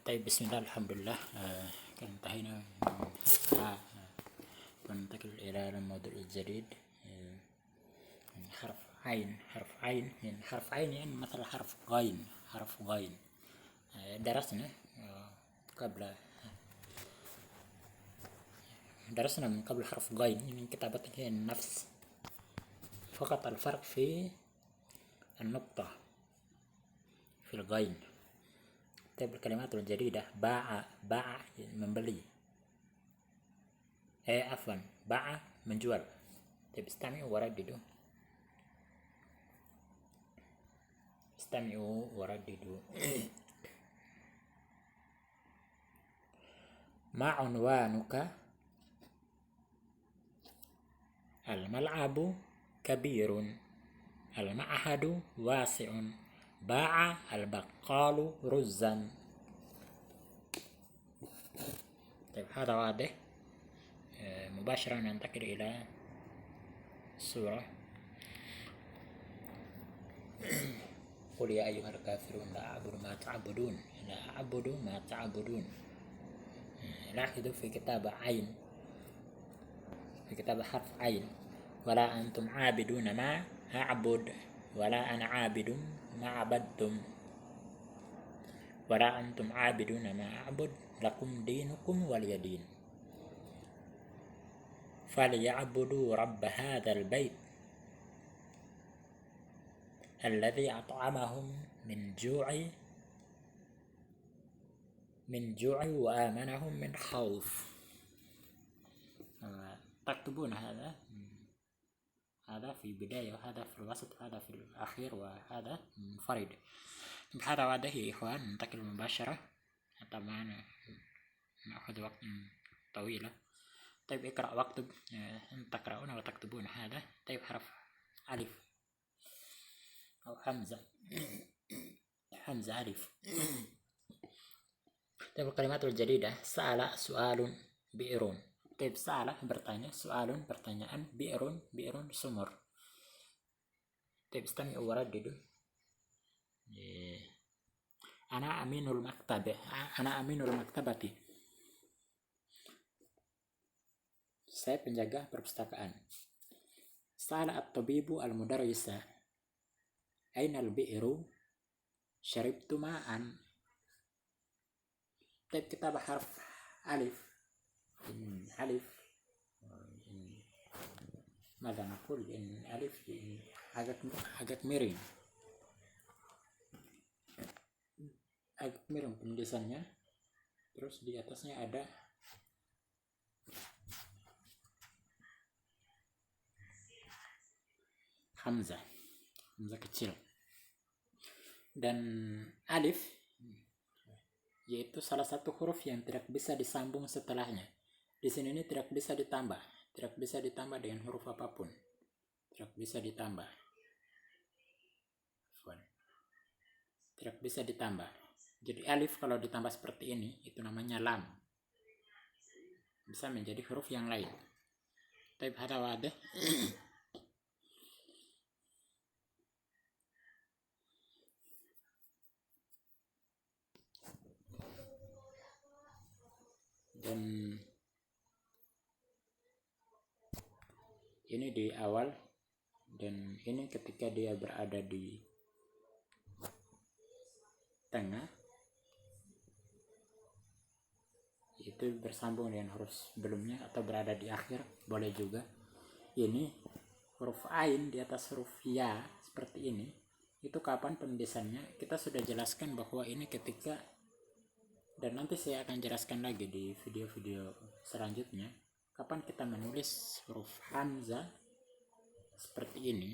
طيب بسم الله الحمد لله. كان انتهينا وننتقل إلى الموضوع الجديد. حرف عين. يعني حرف عين يعني مثل حرف غين. درسنا من قبل حرف غين من كتابته النفس، فقط الفرق في النقطة في الغين. طيب الكلمات الجديدة باع membeli، عفوا باع menjual. طيب استمعوا ورددوا. ما عنوانك؟ الملعب كبير، المعهد واسع، باع البقال رزا. طيب هذا واضح. مباشرة ننتقل إلى السورة. قل يا أيها الكافرون لا أعبد ما تعبدون. لاحظوا في كتاب عين، في كتاب حرف عين: ولا أنتم عابدون ما أعبد ولا أنا عابد ما عبدتم، ولا أنتم عابدون ما أعبد لكم دينكم ولي دين. فليعبدوا رب هذا البيت الذي أطعمهم من جوع وآمنهم من خوف. تكتبون هذا في بداية، وهذا في الوسط، وهذا في الأخير، وهذا منفرد. هذا واضح يا إخوان. ننتقل مباشرة، طبعا نأخذ وقت طويلة. طيب اقرأ واكتب. تقرؤون وتكتبون هذا. طيب حرف ألف أو حمزة ألف. طيب الكلمات الجديدة: سأل سؤال، بئر. طيب سأل bertanya، سؤال pertanyaan، بئر sumur. طيب استمعوا ورددوا. أنا أمين المكتبة. Saya penjaga perpustakaan. Sa'ala at-tabibu al-mudarrisa aina al-bi'ru syaribtu ma'an. طيب كتاب حرف ألف. ماذا نقول؟ إن ألف agak miring penulisannya. Terus di atasnya ada hamzah kecil. Dan alif yaitu salah satu huruf yang tidak bisa disambung setelahnya. Di sini ini tidak bisa ditambah dengan huruf apapun. Tidak bisa ditambah. Jadi alif kalau ditambah seperti ini itu namanya lam. Bisa menjadi huruf yang lain. Taib hada wadah. Dan ini di awal, dan ini ketika dia berada di tengah, itu bersambung dengan huruf sebelumnya, atau berada di akhir boleh juga. Ini huruf ain di atas huruf ya seperti ini. Itu kapan penulisannya kita sudah jelaskan bahwa ini ketika, dan nanti saya akan jelaskan lagi di video-video selanjutnya, kapan kita menulis huruf hamzah seperti ini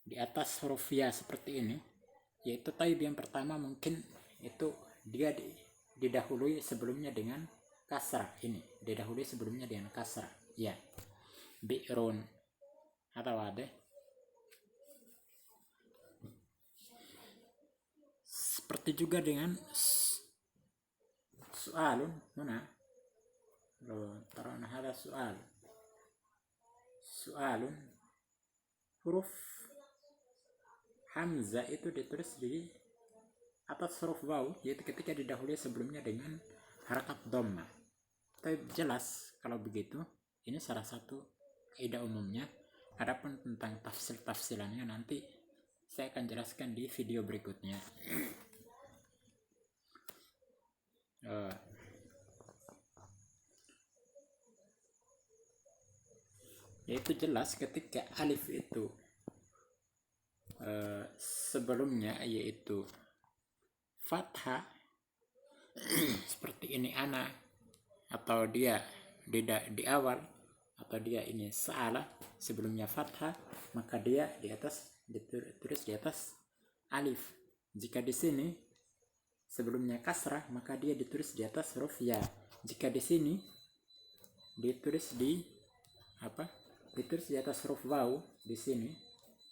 di atas huruf ya seperti ini. Yaitu taib yang pertama mungkin itu dia didahului sebelumnya dengan kasrah. Ini didahului sebelumnya dengan kasrah ya, bi'run atau ada. Seperti juga dengan soalun. Mana taruh ada soalun, huruf hamzah itu ditulis di atas huruf waw, yaitu ketika didahului sebelumnya dengan harakat dhamma. Tapi jelas kalau begitu, ini salah satu kaidah umumnya. Adapun tentang tafsilannya nanti saya akan jelaskan di video berikutnya. Yaitu jelas ketika alif itu sebelumnya yaitu fathah seperti ini ana, atau dia di awal, atau dia ini salah sebelumnya fathah, maka dia di atas ditulis di atas alif. Jika di sini sebelumnya kasrah, maka dia ditulis di atas huruf ya. Jika di sini ditulis ditulis di atas huruf waw di sini,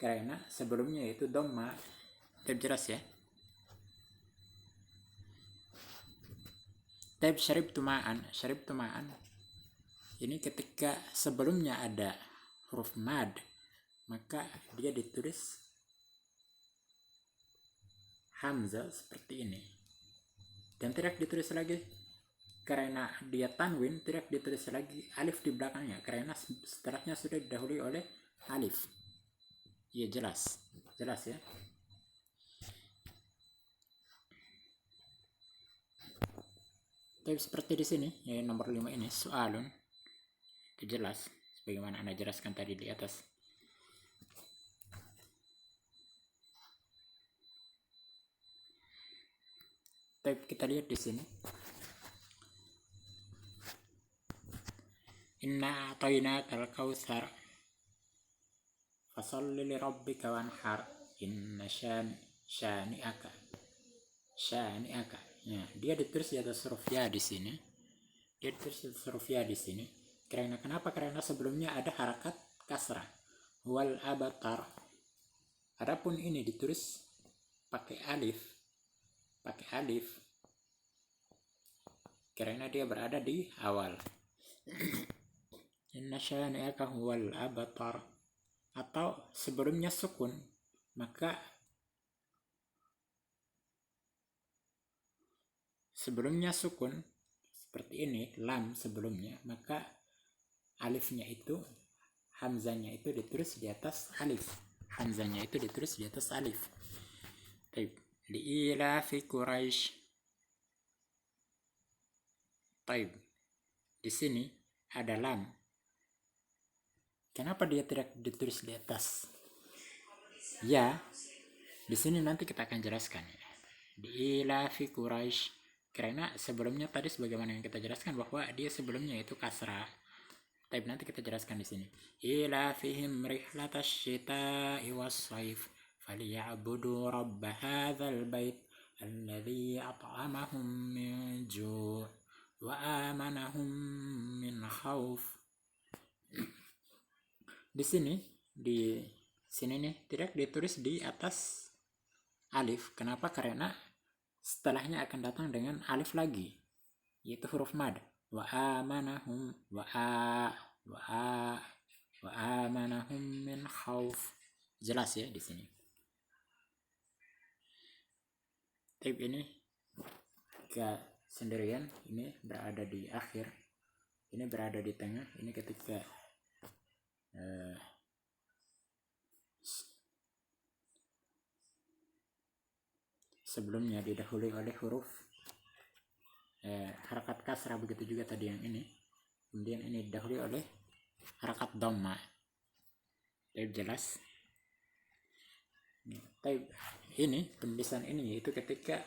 karena sebelumnya itu dhamma. Terjelas ya? Tab syaribtu ma'an. Ini ketika sebelumnya ada huruf mad, maka dia ditulis hamzah seperti ini. Dan tidak ditulis lagi, karena dia tanwin, tidak ditulis lagi alif di belakangnya, karena setelahnya sudah didahului oleh alif. Ya jelas ya. Tapi seperti di sini, ya nomor 5 ini soalun, itu jelas sebagaimana Anda jelaskan tadi di atas. Tapi kita lihat di sini, inna a'tainakal kautsar fasalli li rabbika wanhar inna syani'aka. Ya, dia ditulis di atas huruf ya di sini. Kenapa? Karena sebelumnya ada harakat kasrah. Wal abatar. Adapun ini ditulis pakai alif. Karena dia berada di awal. Inna syani'aka huwal abatar. Atau sebelumnya sukun, maka sebelumnya sukun seperti ini, lam sebelumnya, maka alifnya itu, hamzanya itu ditulis di atas alif. Baik, di ilafi Quraisy. Baik, di sini ada lam. Kenapa dia tidak ditulis di atas ya? Di sini nanti kita akan jelaskan ya. Di ilafi Quraisy. Karena sebelumnya tadi sebagaimana yang kita jelaskan bahwa dia sebelumnya itu kasrah. Tapi nanti kita jelaskan di sini. Ila fihim rihlatasy syita'i was-shaif falyabudu rabb hadzal bait alladzi at'amahum min ju' wa amanahum min khauf. Di sini nih tidak ditulis di atas alif. Kenapa? Karena setelahnya akan datang dengan alif lagi, yaitu huruf mad. Wa amanahum min khauf. Jelas ya di sini. Tip ini ke sendirian, ini berada di akhir, ini berada di tengah. Ini ketika sebelumnya didahului oleh huruf harakat kasrah, begitu juga tadi yang ini. Kemudian ini didahului oleh harakat dhamma. Baik, jelas. Baik, ini penulisan ini yaitu ketika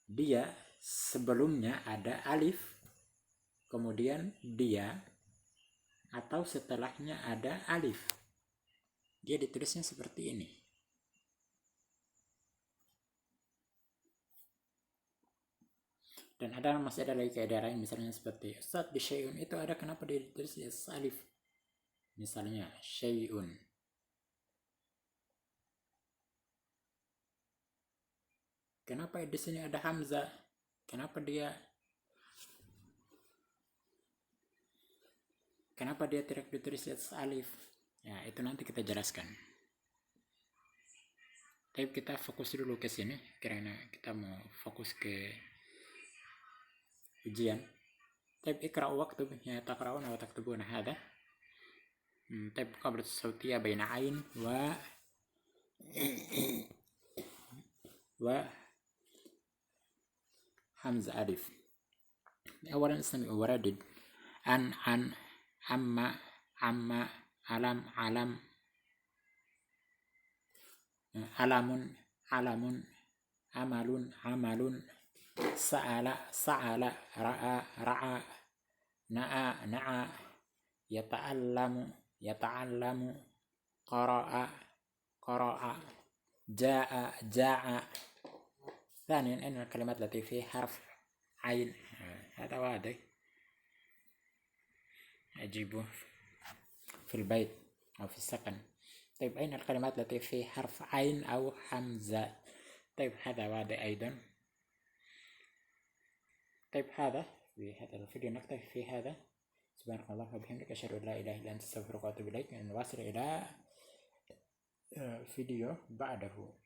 dia sebelumnya ada alif, kemudian dia atau setelahnya ada alif, dia ditulisnya seperti ini. Dan masih ada lagi kaidah lain, misalnya seperti Ustadz di syai'un itu ada, kenapa dia ditulis di atas alif? Misalnya syai'un, kenapa di sini ada hamzah? Kenapa dia tidak ditulis di atas alif? Ya, itu nanti kita jelaskan. Tapi kita fokus dulu ke sini karena kita mau fokus ke ujian. طيب اقرأ واكتب تقرؤون أو تكتبون هذا. طيب قبل الصوتية بين عين و همز ألف. أولا استمع وردد عن عما علم علم عمل سأل رأى نعى يتعلم قرأ جاء. ثانيا أن الكلمات التي في حرف عين هذا واضح أجيبه في البيت أو في السكن. طيب أين الكلمات التي في حرف عين أو حمزة؟ طيب هذا واضح أيضا. طيب هذا في هذا الفيديو نكتفي في هذا. سبحانك اللهم وبحمدك أشهد أن لا إله إلا أنت أستغفرك وأتوب إليك. نواصل إلى فيديو بعده.